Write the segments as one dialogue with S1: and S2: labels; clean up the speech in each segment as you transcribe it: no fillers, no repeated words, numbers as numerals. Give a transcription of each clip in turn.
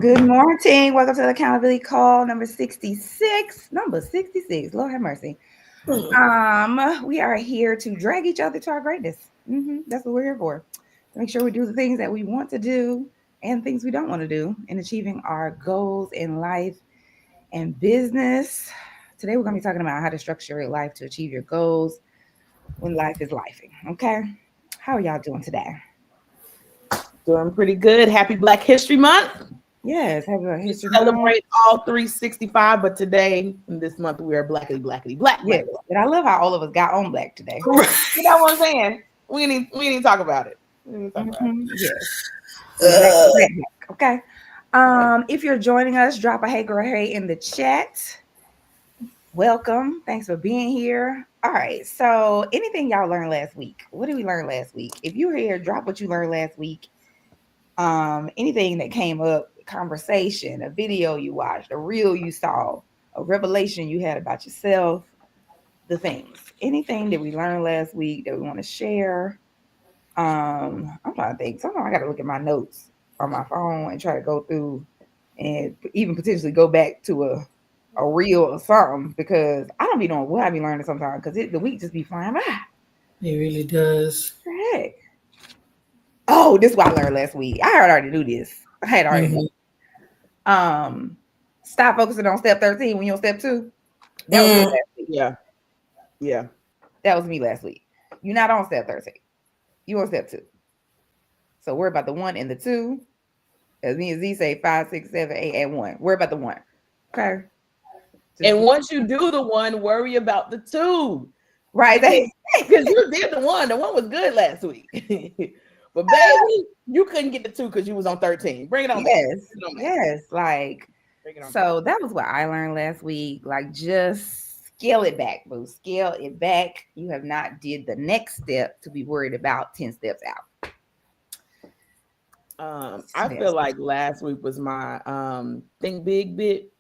S1: Good morning. Welcome to the accountability call number 66. Number 66. Lord have mercy. We are here to drag each other to our greatness. That's what we're here for. To make sure we do the things that we want to do and things we don't want to do in achieving our goals in life and business. Today we're going to be talking about how to structure your life to achieve your goals when life is lifing. Okay. How are y'all doing today?
S2: Doing pretty good. Happy Black History Month.
S1: Yes, happy Black
S2: We
S1: History Month.
S2: celebrate all 365, but today, in this month, we are blackity black.
S1: Yes, but I love how all of us got on black today.
S2: You know what I'm saying? We need to talk about it.
S1: Yes. Black. Okay. If you're joining us, drop a hey girl hey in the chat. Welcome. Thanks for being here. All right. So anything y'all learned last week? What did we learn last week? If you were here, drop what you learned last week. Anything that came up, conversation, a video you watched, a reel you saw, a revelation you had about yourself, the things. Anything that we learned last week that we want to share. I'm trying to think. Sometimes I got to look at my notes on my phone and try to go through and even potentially go back to a reel or something, because I don't be knowing what I be learning sometimes, because the week just be flying by.
S3: It really does.
S1: What the heck? Oh, this is what I learned last week. I already knew this. I had already stop focusing on step 13 when you're on step 2. That was me last week.
S2: Yeah.
S1: That was me last week. You're not on step 13. You on step 2. So worry about the 1 and the 2. As me and Z say 5, 6, 7, 8, and 1. Worry about the 1. Okay.
S2: And once you do the 1, worry about the 2.
S1: Right.
S2: Because you did the 1. The 1 was good last week. But baby, you couldn't get the 2 because you was on 13. Bring it on.
S1: Yes. Like, so that was what I learned last week. Like, just scale it back, boo. Scale it back. You have not did the next step to be worried about 10 steps out.
S2: I feel like last week was my think big bit.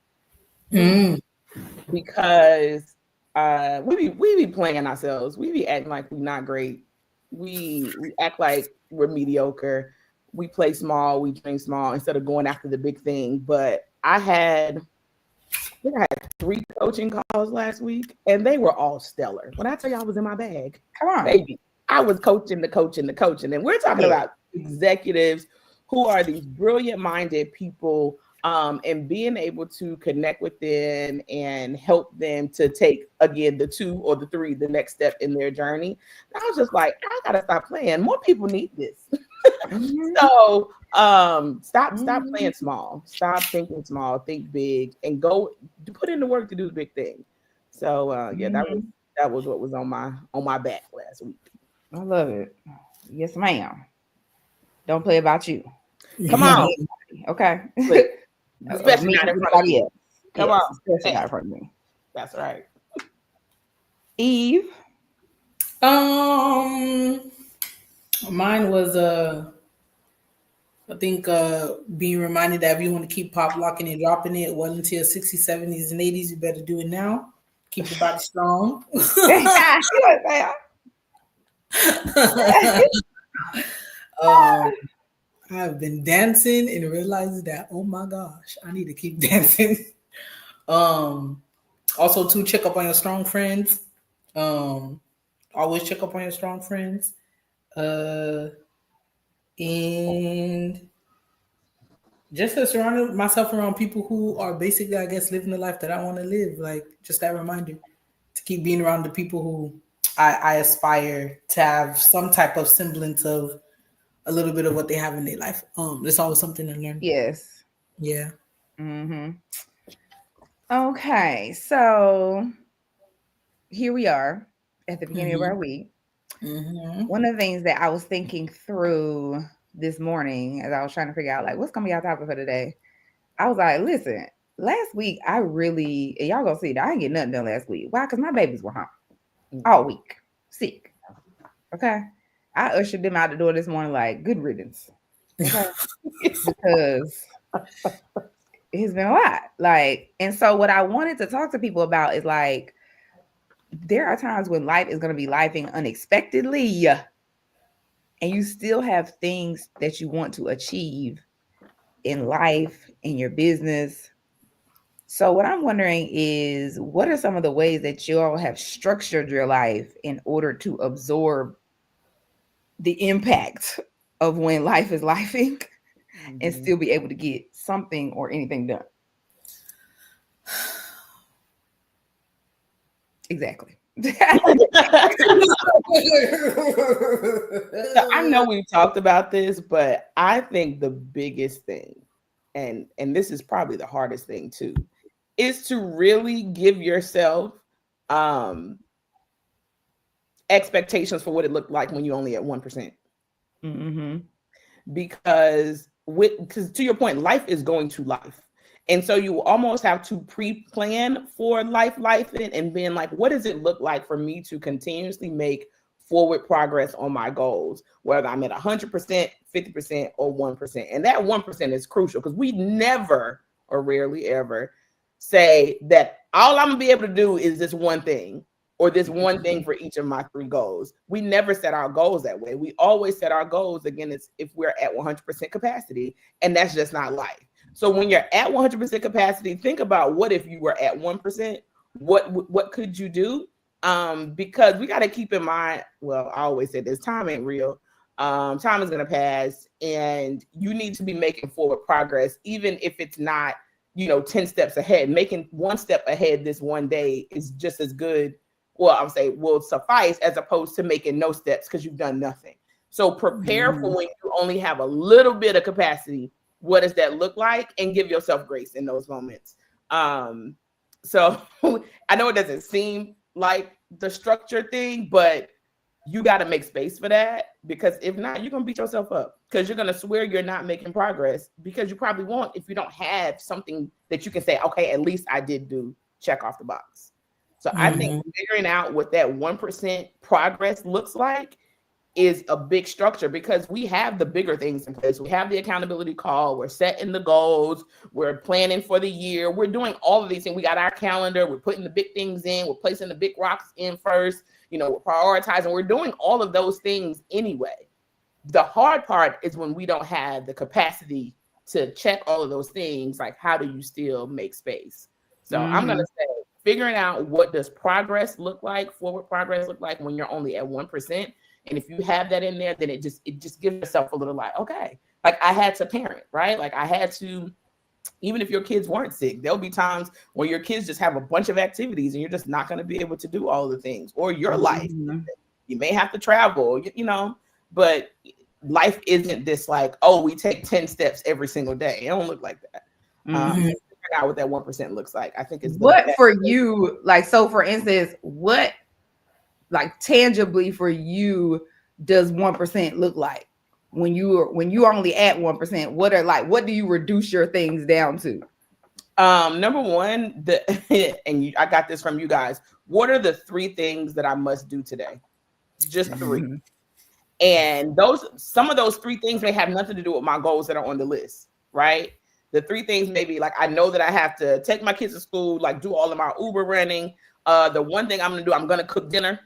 S2: Because we be playing ourselves. We be acting like we're not great. We act like we're mediocre. We play small, we dream small instead of going after the big thing. But I had 3 coaching calls last week, and they were all stellar. When I tell you I was in my bag,
S1: come on,
S2: baby, I was coaching. And we're talking about executives who are these brilliant-minded people, and being able to connect with them and help them to take, again, the 2 or the 3, the next step in their journey. I was just like, I gotta stop playing. More people need this. So stop playing small. Stop thinking small. Think big, and go put in the work to do the big thing. So that was what was on my back last week.
S1: I love it. Yes, ma'am. Don't play about you.
S2: Come on.
S1: Okay.
S2: Especially not in front of you. Come on.
S1: Especially not in front of me.
S2: That's right.
S1: Eve.
S3: Mine was I think being reminded that if you want to keep pop locking and dropping it well into your 60s, 70s, and 80s, you better do it now. Keep your body strong. I've been dancing and realized that, oh my gosh, I need to keep dancing. Also to check up on your strong friends. Always check up on your strong friends. And just to surround myself around people who are basically, I guess, living the life that I want to live. Like, just that reminder to keep being around the people who I aspire to have some type of semblance of a little bit of what they have in their life. There's always something to learn.
S1: Yes.
S3: Yeah.
S1: Okay, so here we are at the beginning of our week. One of the things that I was thinking through this morning as I was trying to figure out, like, what's gonna be our topic for today, I was like, listen, last week I really, and y'all gonna see that I didn't get nothing done last week. Why? Because my babies were home all week, sick. Okay, I ushered them out the door this morning like, good riddance. Okay, because it's been a lot. Like, and so what I wanted to talk to people about is, like, there are times when life is going to be lifing unexpectedly, and you still have things that you want to achieve in life, in your business. So what I'm wondering is, what are some of the ways that you all have structured your life in order to absorb the impact of when life is lifing and still be able to get something or anything done? Exactly.
S2: I know we've talked about this, but I think the biggest thing, and this is probably the hardest thing too, is to really give yourself expectations for what it looked like when you only at 1%.
S1: Mm-hmm.
S2: Because to your point, life is going to life. And so you almost have to pre-plan for life and being like, what does it look like for me to continuously make forward progress on my goals, whether I'm at 100%, 50%, or 1%. And that 1% is crucial because we never or rarely ever say that all I'm gonna be able to do is this one thing or this one thing for each of my 3 goals. We never set our goals that way. We always set our goals, again, it's if we're at 100% capacity, and that's just not life. So when you're at 100% capacity, think about what if you were at 1%, what could you do? Because we got to keep in mind, well, I always say this, time ain't real. Time is going to pass, and you need to be making forward progress, even if it's not, 10 steps ahead. Making 1 step ahead this one day is just as good. Well, I would say will suffice as opposed to making no steps because you've done nothing. So prepare for when you only have a little bit of capacity. What does that look like? And give yourself grace in those moments. So I know it doesn't seem like the structure thing, but you got to make space for that, because if not, you're going to beat yourself up because you're going to swear you're not making progress, because you probably won't if you don't have something that you can say, okay, at least I did do, check off the box. So I think figuring out what that 1% progress looks like is a big structure, because we have the bigger things in place. We have the accountability call. We're setting the goals. We're planning for the year. We're doing all of these things. We got our calendar. We're putting the big things in. We're placing the big rocks in first. We're prioritizing. We're doing all of those things anyway. The hard part is when we don't have the capacity to check all of those things. Like, how do you still make space? So I'm going to say, figuring out what does progress look like, forward progress look like when you're only at 1%. And if you have that in there, then it just gives yourself a little like, okay, like I had to parent, right? Like I had to, even if your kids weren't sick, there'll be times where your kids just have a bunch of activities and you're just not going to be able to do all the things, or your life. You may have to travel, but life isn't this like, oh, we take 10 steps every single day. It don't look like that. Figuring out what that 1% looks like, I think is
S1: what for you. Like, so for instance, what like tangibly for you does 1% look like when you're only at 1%? What do you reduce your things down to?
S2: Number one, I got this from you guys. What are the 3 things that I must do today? Just 3. And some of those 3 things may have nothing to do with my goals that are on the list, right? The 3 things may be like, I know that I have to take my kids to school, like do all of my Uber running. The one thing I'm going to do, I'm going to cook dinner.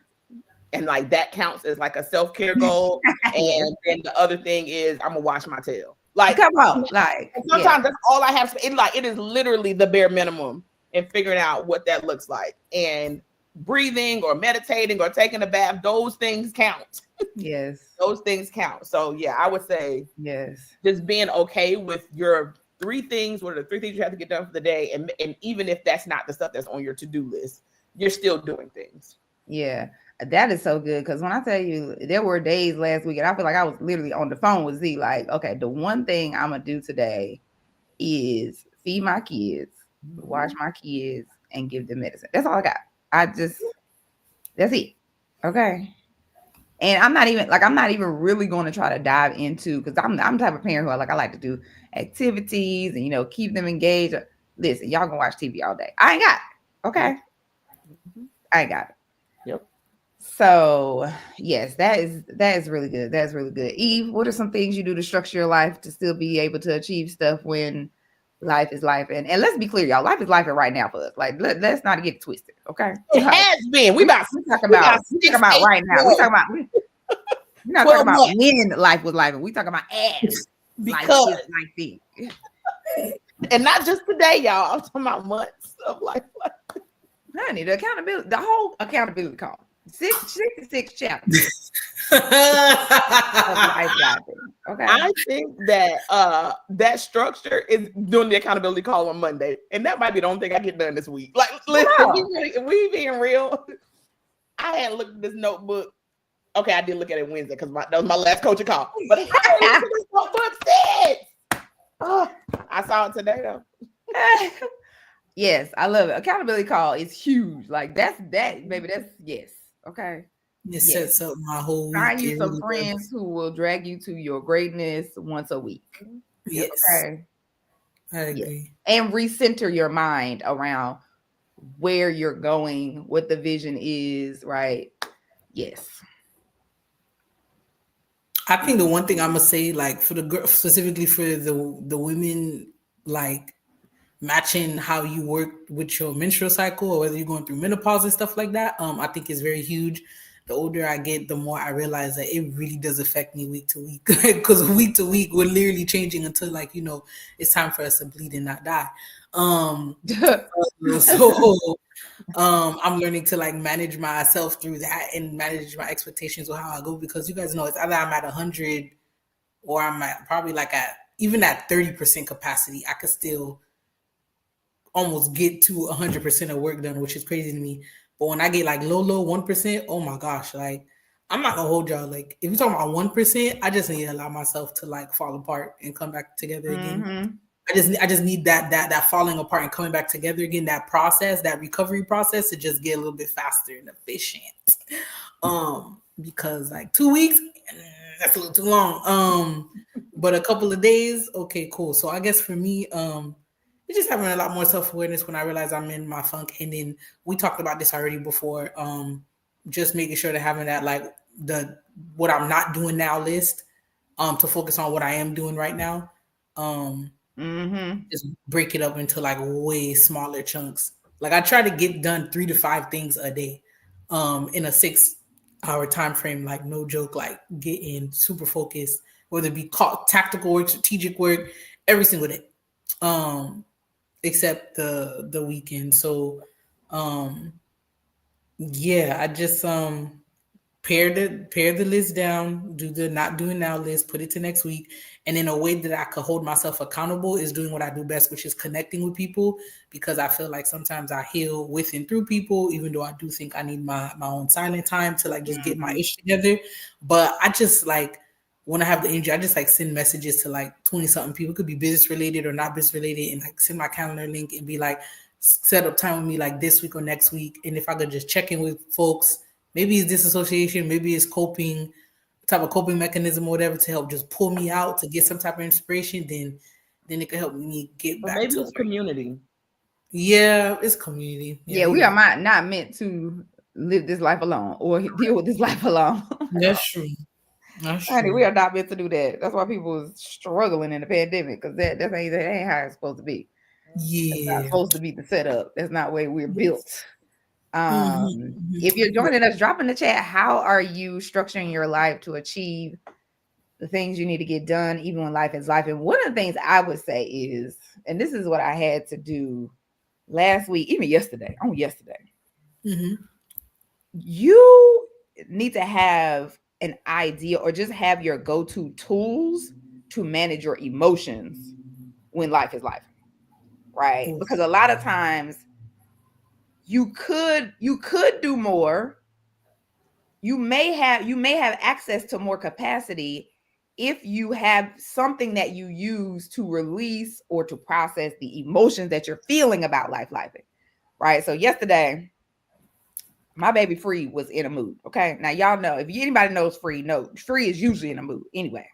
S2: And like that counts as like a self-care goal. And then the other thing is I'm gonna wash my tail. Like,
S1: come on, like
S2: sometimes that's all I have. It is literally the bare minimum in figuring out what that looks like. And breathing or meditating or taking a bath, those things count.
S1: Yes,
S2: those things count. So yeah, I would say
S1: yes, just
S2: being okay with your 3 things. What are the 3 things you have to get done for the day? And even if that's not the stuff that's on your to-do list, you're still doing things.
S1: Yeah. That is so good, because when I tell you, there were days last week and I feel like I was literally on the phone with Z, like, okay, the one thing I'm gonna do today is feed my kids, watch my kids, and give them medicine. That's all I got. That's it. Okay. And I'm not even really going to try to dive into, because I'm the type of parent who I like to do activities and keep them engaged. Listen, y'all gonna watch TV all day. I ain't got it. Okay. I ain't got it.
S2: Yep.
S1: So yes, that is really good. That's really good. Eve, what are some things you do to structure your life to still be able to achieve stuff when life is life? And let's be clear, y'all, life is life right now for us. Like, let's not get it twisted, okay?
S2: It has been. We talking about
S1: right now. We're not talking about when life was life, and we talking about ass.
S2: Because
S1: life is like this.
S2: and not just today, y'all. I'm talking about months of life.
S1: Honey, the accountability, the whole accountability call. 66 chapters of life living. Okay.
S2: I think that that structure is doing the accountability call on Monday, and that might be the only thing I get done this week. Like, listen, if we being real, I hadn't looked at this notebook. Okay, I did look at it Wednesday because that was my last coaching call. But I hadn't looked at this notebook since. Oh, I saw it today though.
S1: Yes, I love it. Accountability call is huge. Like that's baby. That's yes. Okay.
S3: It sets up my whole week.
S1: Find you some friends who will drag you to your greatness once a week.
S3: Yes.
S1: Okay.
S3: I agree.
S1: And recenter your mind around where you're going, what the vision is, right? Yes.
S3: I think the one thing I'm gonna say, like for the girl, specifically for the women, like matching how you work with your menstrual cycle or whether you're going through menopause and stuff like that, I think is very huge. The older I get, the more I realize that it really does affect me week to week, because week to week we're literally changing until, like, you know, it's time for us to bleed and not die. I'm learning to like manage myself through that and manage my expectations of how I go, because you guys know it's either I'm at 100 or I'm at probably like even at 30% capacity. I could still almost get to 100% of work done, which is crazy to me. But when I get like low 1%, oh my gosh, like I'm not gonna hold y'all. Like if you're talking about 1%, I just need to allow myself to like fall apart and come back together again.
S1: Mm-hmm.
S3: I just need that falling apart and coming back together again, that process, that recovery process, to just get a little bit faster and efficient. Because like 2 weeks, that's a little too long. But a couple of days, okay, cool. So I guess for me, it's just having a lot more self-awareness when I realize I'm in my funk. And then we talked about this already before. Just making sure to having that like what I'm not doing now list, to focus on what I am doing right now. Just break it up into like way smaller chunks. Like I try to get done 3 to 5 things a day, in a 6-hour time frame. Like no joke, like getting super focused, whether it be tactical work, strategic work, every single day, except the weekend. So, yeah, I just pare the list down, do the not doing now list, put it to next week. And in a way that I could hold myself accountable is doing what I do best, which is connecting with people, because I feel like sometimes I heal with and through people, even though I do think I need my own silent time to like just get my ish together. But I just like, when I have the energy, I just like send messages to like 20 something people. It could be business related or not business related, and like send my calendar link and be like, set up time with me like this week or next week. And if I could just check in with folks, maybe it's disassociation, maybe it's type of coping mechanism or whatever, to help just pull me out, to get some type of inspiration, then it could help me get back
S2: maybe
S3: to
S2: it's community.
S3: Yeah, it's community.
S1: Yeah, we are not meant to live this life alone or deal with this life alone.
S3: That's true.
S1: Honey, we are not meant to do that. That's why people are struggling in the pandemic, because that ain't how it's supposed to be.
S3: Yeah,
S1: it's not supposed to be the setup. That's not the way we're built. If you're joining us, drop in the chat, how are you structuring your life to achieve the things you need to get done, even when life is life? And one of the things I would say is, and this is what I had to do last week, even yesterday, you need to have an idea or just have your go-to tools to manage your emotions when life is life, right? Because a lot of times you could do more. You may have access to more capacity if you have something that you use to release or to process the emotions that you're feeling about life, right? So yesterday, my baby Free was in a mood. Okay, now y'all know, if anybody knows Free is usually in a mood anyway.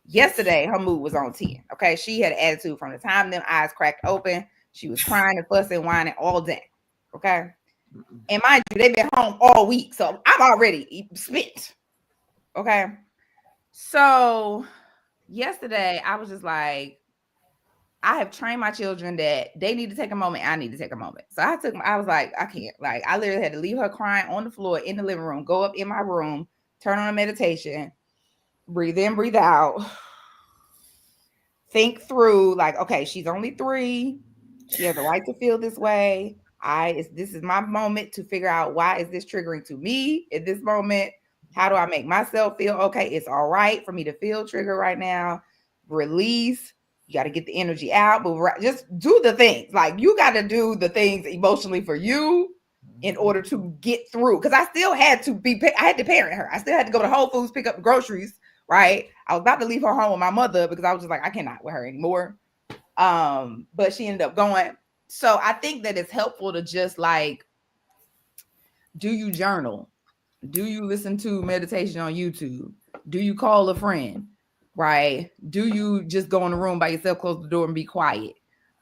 S1: Yesterday, her mood was on 10. Okay, she had attitude from the time them eyes cracked open. She was crying and fussing, whining all day. Okay. And mind you, they've been home all week, so I'm already spent. Okay. So yesterday, I was just like, I have trained my children that they need to take a moment. I need to take a moment. So I was like, I can't. Like, I literally had to leave her crying on the floor in the living room, go up in my room, turn on a meditation, breathe in, breathe out, think through, like, okay, she's only 3. She has a right to feel this way. This is my moment to figure out, why is this triggering to me at this moment? How do I make myself feel? Okay, it's all right for me to feel triggered right now. Release. You got to get the energy out, but just do the things. Like, you got to do the things emotionally for you in order to get through. Because I still had to I had to parent her. I still had to go to Whole Foods, pick up the groceries, right? I was about to leave her home with my mother because I was just like, I cannot with her anymore. But she ended up going. So I think that it's helpful to just like, do you journal? Do you listen to meditation on YouTube? Do you call a friend? Right? Do you just go in the room by yourself, close the door, and be quiet?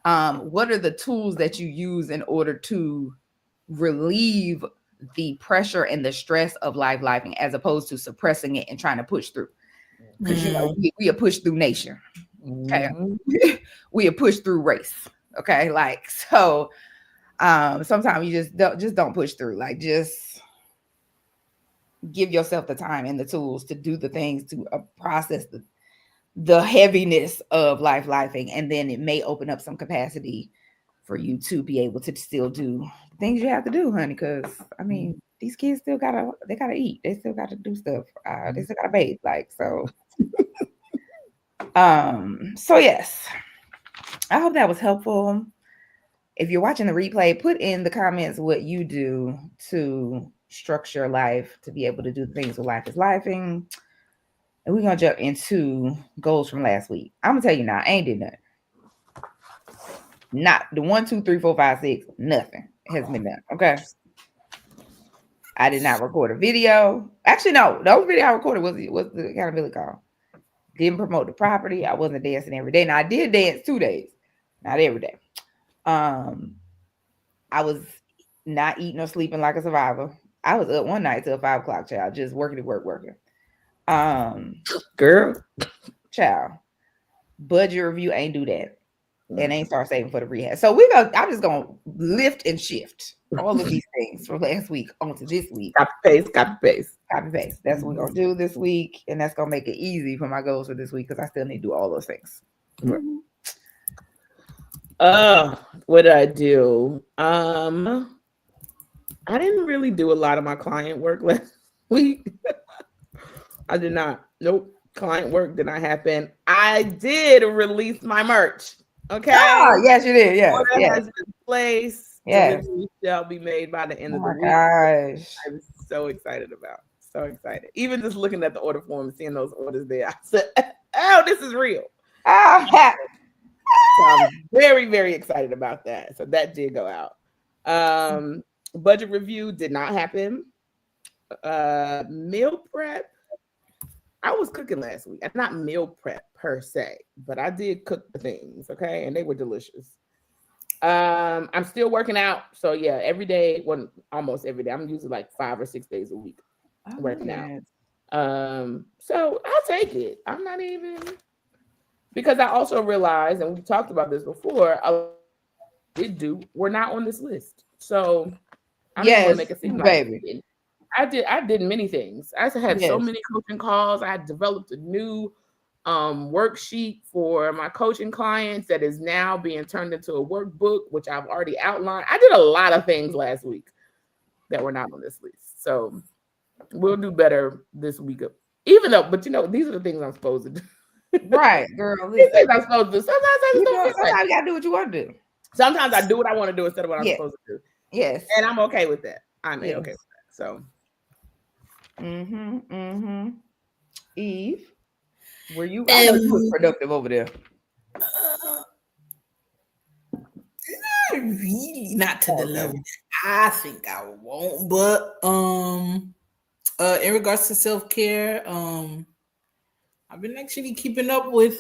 S1: What are the tools that you use in order to relieve the pressure and the stress of lifing, as opposed to suppressing it and trying to push through? Because we are pushed through nation. Okay. We are pushed through race. Okay. Like, so sometimes you just don't push through. Like, just give yourself the time and the tools to do the things to process the heaviness of lifing, and then it may open up some capacity for you to be able to still do things you have to do, honey. Because I mean, these kids still gotta eat. They still gotta do stuff. They still gotta bathe. Like, so. So yes, I hope that was helpful. If you're watching the replay, put in the comments what you do to structure life to be able to do the things with life is lifing. And we're gonna jump into goals from last week. I'm gonna tell you now, I ain't did nothing. Not the 1, 2, 3, 4, 5, 6, nothing has been done. Okay. I did not record a video. Actually, no, the only video I recorded was the accountability call. Didn't promote the property. I wasn't dancing every day. Now I did dance 2 days, not every day. I was not eating or sleeping like a survivor. I was up one night till 5 o'clock, child, just working. Girl, child, budget review ain't do that, and ain't start saving for the rehab. So I'm just gonna lift and shift all of these things from last week onto this week.
S2: Copy paste.
S1: That's what we're gonna do this week, and that's gonna make it easy for my goals for this week, because I still need to do all those things.
S2: What did I do? I didn't really do a lot of my client work last week. I did not. Nope. Client work did not happen. I did release my merch. Okay.
S1: Oh, yes, you did. Yes.
S2: Order has been placed.
S1: Yes.
S2: Delivery shall be made by the end of the week.
S1: Gosh.
S2: I'm so excited about. So excited. Even just looking at the order form and seeing those orders there, I said, "Oh, this is real." So I'm very, very excited about that. So that did go out. Budget review did not happen. Meal prep. I was cooking last week. Not meal prep per se, but I did cook the things, okay? And they were delicious. I'm still working out. So yeah, every day, almost every day. I'm usually like 5 or 6 days a week working out. So I'll take it. I'm not even, because I also realized, and we talked about this before, we're not on this list. So I'm not gonna make it seem like baby. I did many things. I had so many coaching calls. I had developed a new worksheet for my coaching clients that is now being turned into a workbook, which I've already outlined. I did a lot of things last week that were not on this list. So we'll do better this week. These are the things I'm supposed to do.
S1: Right, girl.
S2: These things I'm supposed to do. Sometimes
S1: you gotta do what you want to do.
S2: Sometimes I do what I want to do instead of what I'm supposed to do.
S1: Yes.
S2: And I'm okay with that. I'm okay with that. So
S1: Eve, were you? I know you was productive over there.
S3: Really, not to the level I think I won't. But in regards to self-care, I've been actually keeping up with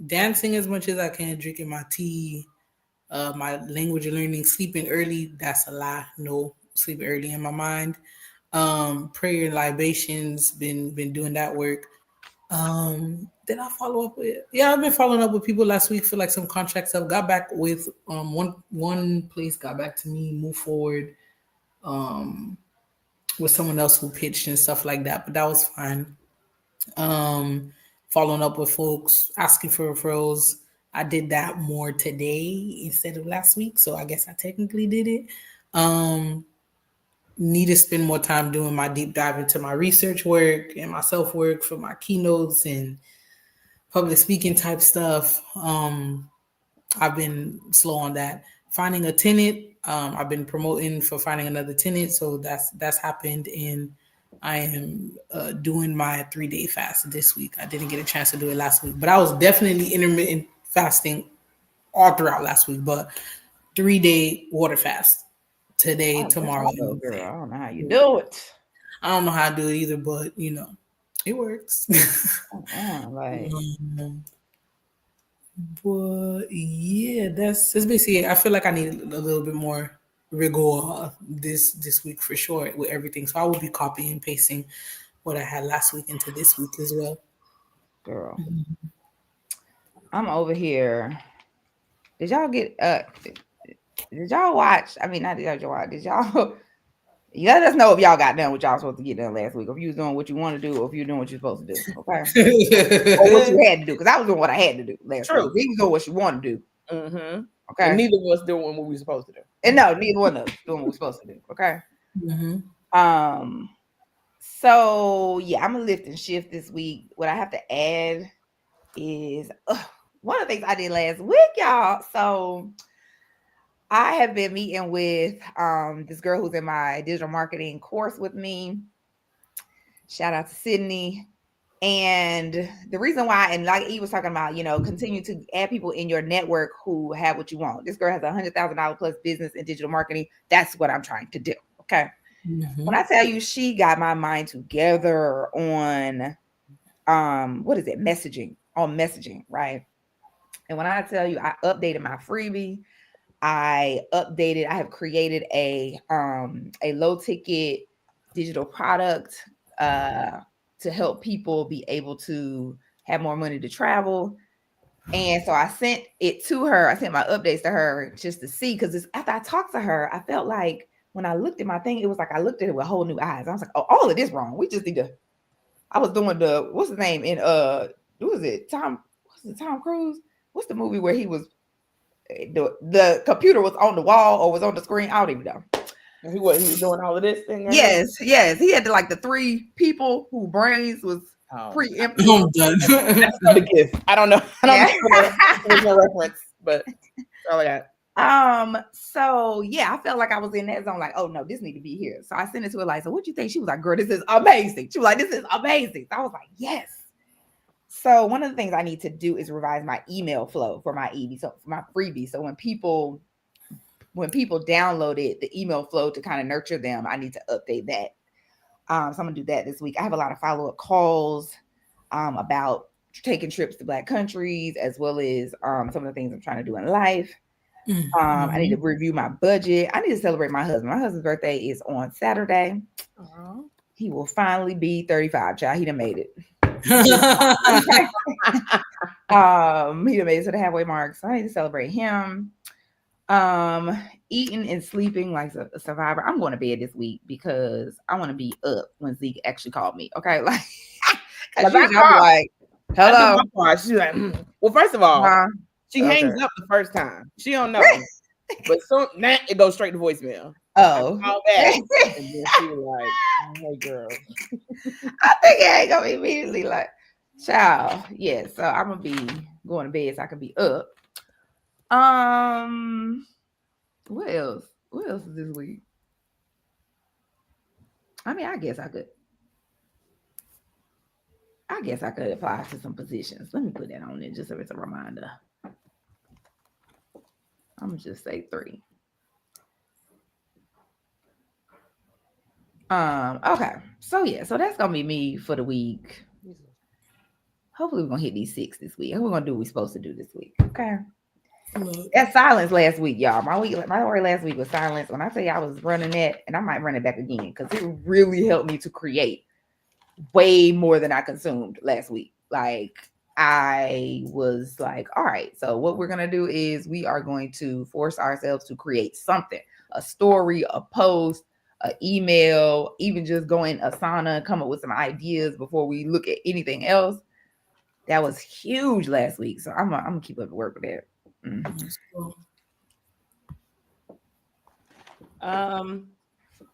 S3: dancing as much as I can, drinking my tea, my language learning, sleeping early. That's a lie. No, sleeping early in my mind. Prayer and libations, been doing that work. Then I follow up with I've been following up with people last week for like some contract stuff. Got back with one place, got back to me, move forward with someone else who pitched and stuff like that, but that was fine. following up with folks, asking for referrals. I did that more today instead of last week, so I guess I technically did it. Need to spend more time doing my deep dive into my research work and my self work for my keynotes and public speaking type stuff. I've been slow on that. Finding a tenant, I've been promoting for finding another tenant, so that's happened, and I am doing my 3-day fast this week. I didn't get a chance to do it last week, but I was definitely intermittent fasting all throughout last week. But 3-day water fast today, tomorrow.
S1: Girl, I don't know how you do it.
S3: I don't know how to do it either, but it works.
S1: Like.
S3: But yeah, that's basically it. I feel like I need a little bit more rigor this week for sure with everything. So I will be copying and pasting what I had last week into this week as well.
S1: Girl, I'm over here. Did y'all watch? I mean, not did y'all watch. Did y'all? You let us know if y'all got done what y'all supposed to get done last week. If you was doing what you want to do, or if you're doing what you're supposed to do. Okay. Or what you had to do. Because I was doing what I had to do last week. We was doing what you want to do.
S2: Mm-hmm.
S1: Okay.
S2: And neither of us doing what we were supposed to do.
S1: And no, neither one of us doing what we're supposed to do. Okay.
S3: Mm-hmm.
S1: So yeah, I'm gonna lift and shift this week. What I have to add is one of the things I did last week, y'all. So I have been meeting with this girl who's in my digital marketing course with me. Shout out to Sydney. And the reason why, and like he was talking about, continue to add people in your network who have what you want. This girl has $100,000 plus business in digital marketing. That's what I'm trying to do. Okay. Mm-hmm. When I tell you she got my mind together on what is it? Messaging, right? And when I tell you I updated my freebie, I have created a low ticket digital product to help people be able to have more money to travel. And so I sent it to her. I sent my updates to her just to see, because after I talked to her, I felt like when I looked at my thing, it was like I looked at it with whole new eyes. I was like, oh, all of this wrong. We just need to. I was doing what's his name in who was it? Tom Cruise? What's the movie where he was the computer was on the wall or was on the screen? I don't even know.
S2: He was doing all of this thing. Right?
S1: Yes. He had the 3 people whose brains was preempted.
S2: That's not a gift. I don't know. There's no reference, but all I got.
S1: So yeah, I felt like I was in that zone, like, oh no, this need to be here. So I sent it to her, like, so what you think? She was like, girl, this is amazing. She was like, this is amazing. So I was like, yes. So one of the things I need to do is revise my email flow for my my freebie. So when people download it, the email flow to kind of nurture them, I need to update that. So I'm gonna do that this week. I have a lot of follow-up calls about taking trips to Black countries, as well as some of the things I'm trying to do in life. I need to review my budget. I need to celebrate my husband. My husband's birthday is on Saturday. He will finally be 35, child. He done made it. He done made it to the halfway mark. So I need to celebrate him. Eating and sleeping like a survivor. I'm going to bed this week because I want to be up when Zeke actually called me. Okay, like she's like, hello.
S2: She's like, well, first of all, she hangs up the first time. She don't know, but so now it goes straight to voicemail.
S1: Oh,
S2: all that. And then she was like, hey, girl.
S1: I think it ain't gonna be immediately like, child. Yeah, so I'm gonna be going to bed so I can be up. What else? What else is this week? I mean, I guess I could apply to some positions. Let me put that on there just so it's a reminder. I'm gonna just say 3. Okay. So yeah, so that's gonna be me for the week. Hopefully we're gonna hit these 6 this week. And we're gonna do what we're supposed to do this week. Okay. That silence last week, y'all. My word last week was silence. When I tell you I was running that, and I might run it back again because it really helped me to create way more than I consumed last week. Like I was like, all right, so what we're gonna do is we are going to force ourselves to create something, a story, a post, an email, even just go in Asana, come up with some ideas before we look at anything else. That was huge last week. So I'm gonna keep up the work with that. Mm-hmm.
S3: Let's go.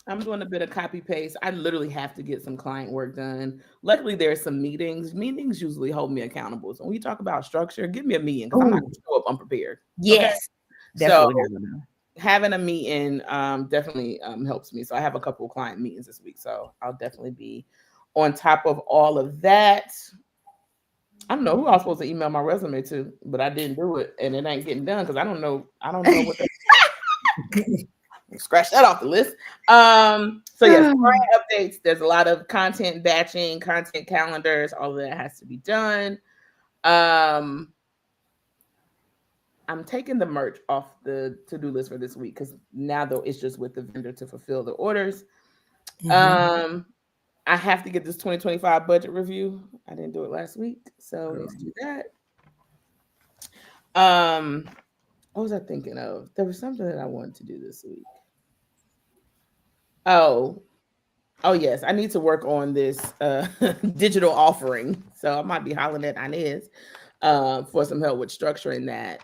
S2: I'm doing a bit of copy paste. I literally have to get some client work done. Luckily, there's some meetings. Meetings usually hold me accountable. So when you talk about structure, give me a meeting because I'm not going to show up unprepared.
S1: Yes,
S2: okay?
S1: that's
S2: So
S1: what we're gonna do.
S2: Having a meeting definitely helps me. So I have a couple of client meetings this week. So I'll definitely be on top of all of that. I don't know who I was supposed to email my resume to, but I didn't do it, and it ain't getting done because I don't know what the scratch that off the list. So yes, client updates. There's a lot of content batching, content calendars. All of that has to be done. I'm taking the merch off the to-do list for this week because now though it's just with the vendor to fulfill the orders. I have to get this 2025 budget review. I didn't do it last week, so let's do that. What was I thinking of? There was something that I wanted to do this week. Oh yes, I need to work on this digital offering. So I might be hollering at Inez for some help with structuring that.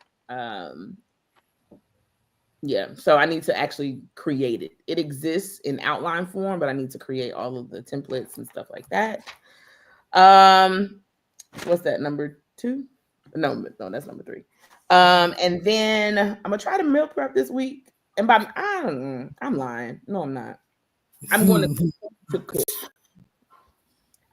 S2: Yeah, so I need to actually create it. It exists in outline form, but I need to create all of the templates and stuff like that. What's that, number 2? No, that's number 3. And then I'm gonna try to meal prep this week. And by I'm lying. No, I'm not. I'm going to cook.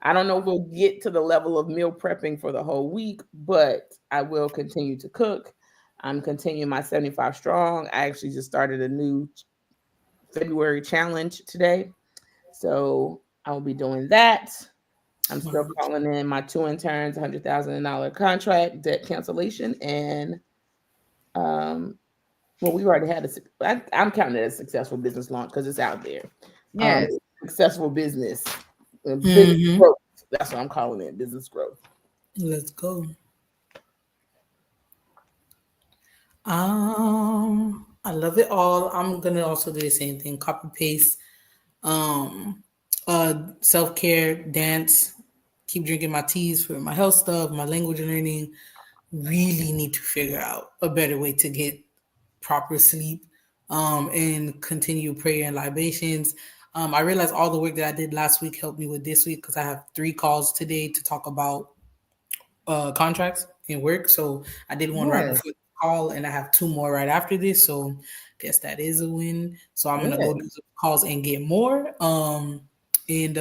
S2: I don't know if we'll get to the level of meal prepping for the whole week, but I will continue to cook. I'm continuing my 75 strong. I actually just started a new February challenge today. So I will be doing that. I'm still calling in my 2 interns, $100,000 contract, debt cancellation, and well, we already had I'm counting it as a successful business launch because it's out there.
S1: Yes.
S2: Successful business. Business growth. That's what I'm calling it, business growth.
S3: Let's go. I love it all. I'm gonna also do the same thing, copy paste. Self-care, dance, keep drinking my teas for my health stuff, my language learning. Really need to figure out a better way to get proper sleep, and continue prayer and libations. I realized all the work that I did last week helped me with this week because I have 3 calls today to talk about contracts and work. So I did one right before the call, and I have 2 more right after this. So guess that is a win. So I'm gonna go do some calls and get more. And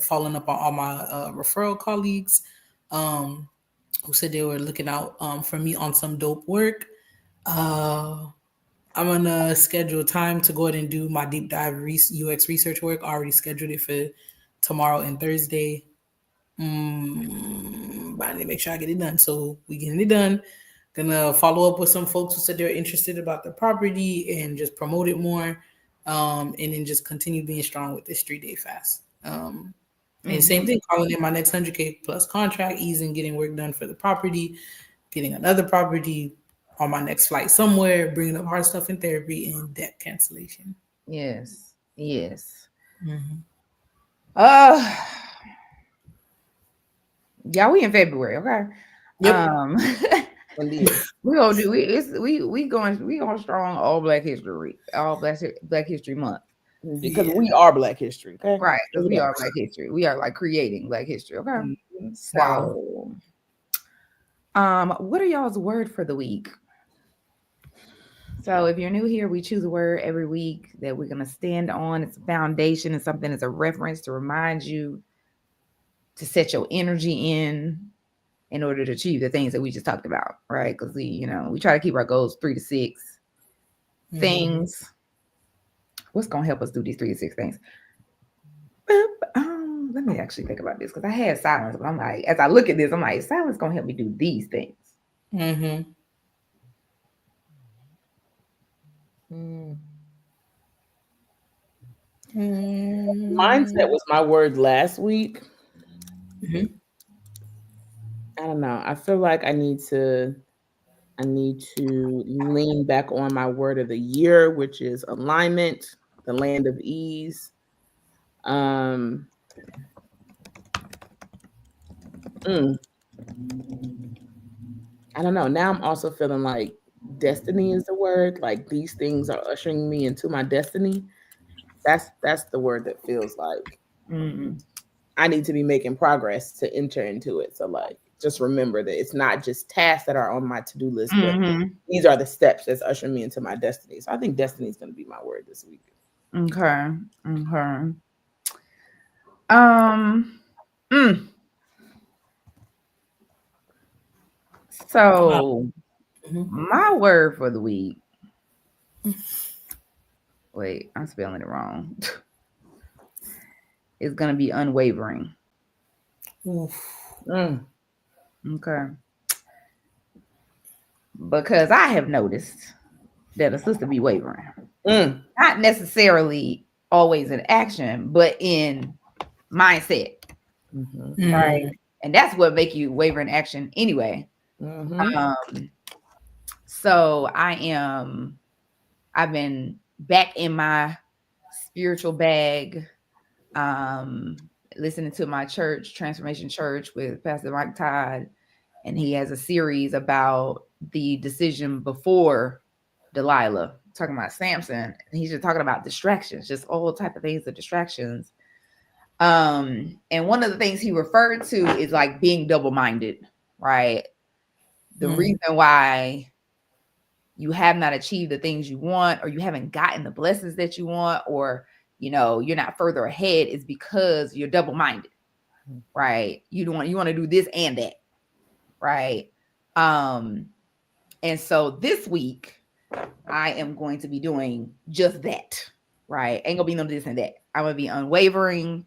S3: following up on all my referral colleagues who said they were looking out for me on some dope work. I'm gonna schedule time to go ahead and do my deep dive UX research work. I already scheduled it for tomorrow and Thursday. But I need to make sure I get it done. So we getting it done. Gonna follow up with some folks who said they're interested about the property and just promote it more. And then just continue being strong with this 3-day fast. And same thing, calling in my next 100K plus contract, easing getting work done for the property, getting another property on my next flight somewhere, bringing up hard stuff in therapy and debt cancellation.
S1: Yes. Yes. Yeah, we in February, okay?
S3: Yep.
S1: we gonna do we going strong all Black History, all Black History Month.
S2: Because we are Black History, okay?
S1: Right, because we are Black History. We are like creating Black History, okay? So what are y'all's word for the week? So if you're new here, we choose a word every week that we're gonna stand on. It's a foundation and something as a reference to remind you to set your energy in order to achieve the things that we just talked about, right? Because we try to keep our goals 3 to 6 things. What's gonna help us do these 3 to 6 things? Let me actually think about this because I had silence, but I'm like, as I look at this, I'm like, silence gonna help me do these things.
S2: Mindset was my word last week. I don't know. I feel like I need to lean back on my word of the year, which is alignment, the land of ease. I don't know. Now I'm also feeling like destiny is the word. Like these things are ushering me into my destiny. That's the word that feels like I need to be making progress to enter into it. So like just remember that it's not just tasks that are on my to-do list, but these are the steps that's ushering me into my destiny. So I think destiny is going to be my word this week.
S1: Okay. So my word for the week. Wait, I'm spelling it wrong. It's gonna be unwavering. Okay. Because I have noticed that a sister be wavering. Not necessarily always in action, but in mindset. Right. And that's what make you waver in action anyway. So I've been back in my spiritual bag, listening to my church, Transformation Church, with Pastor Mike Todd, and he has a series about the decision before Delilah, talking about Samson, and he's just talking about distractions, just all type of things of distractions. And one of the things he referred to is like being double-minded, right? The reason why you have not achieved the things you want, or you haven't gotten the blessings that you want, or you're not further ahead, is because you're double-minded, right? You want to do this and that, right? And so this week I am going to be doing just that, right? Ain't gonna be no this and that. I'm gonna be unwavering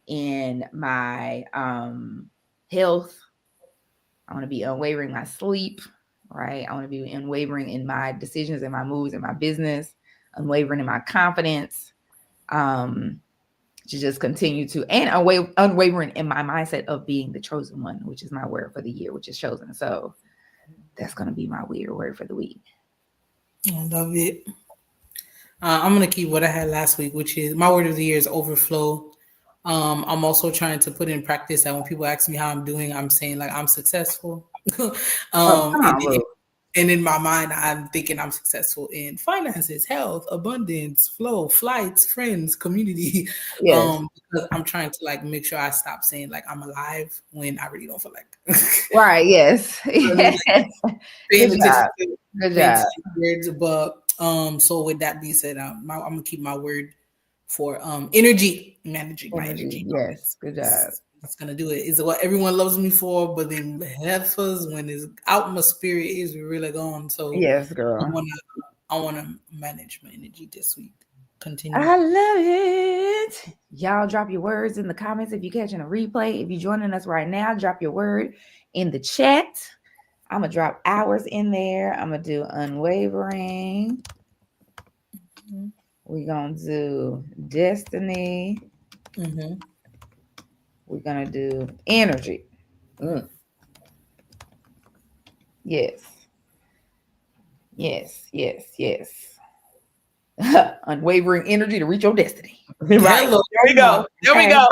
S1: in my health. I want to be unwavering in my sleep, right? I want to be unwavering in my decisions and my moves and my business, unwavering in my confidence, to just continue to, and unwavering in my mindset of being the chosen one, which is my word for the year, which is chosen. So that's going to be my weird word for the week.
S3: I love it. I'm going to keep what I had last week, which is my word of the year is overflow. I'm also trying to put in practice that when people ask me how I'm doing, I'm saying like I'm successful. And in my mind, I'm thinking I'm successful in finances, health, abundance, flow, flights, friends, community.
S1: Yes.
S3: Because I'm trying to like make sure I stop saying like I'm alive when I really don't feel like.
S1: Right. Yes. Yes. Good job. Good job.
S3: Words, but so with that being said, I'm gonna keep my word for energy, managing my energy.
S1: Yes. Good job.
S3: It's gonna do it. It's what everyone loves me for, but then heifers, when it's out, my spirit is really gone. So
S1: yes, girl.
S3: I wanna manage my energy this week. Continue.
S1: I love it. Y'all drop your words in the comments if you're catching a replay. If you're joining us right now, drop your word in the chat. I'm gonna drop hours in there. I'm gonna do unwavering. We're gonna do destiny. We're gonna do energy. Yes. Unwavering energy to reach your destiny.
S2: Right. Hello. There we go. There we go.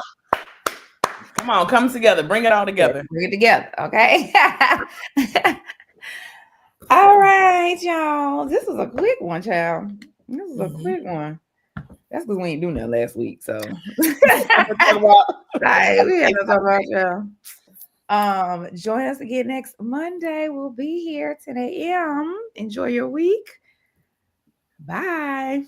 S2: Come on, come together. Bring it all together.
S1: Bring it together. Okay. All right, y'all. This was a quick one, child. This was a quick one. That's because we ain't doing that last week. So we had to talk about y'all. Join us again next Monday. We'll be here 10 a.m. Enjoy your week. Bye.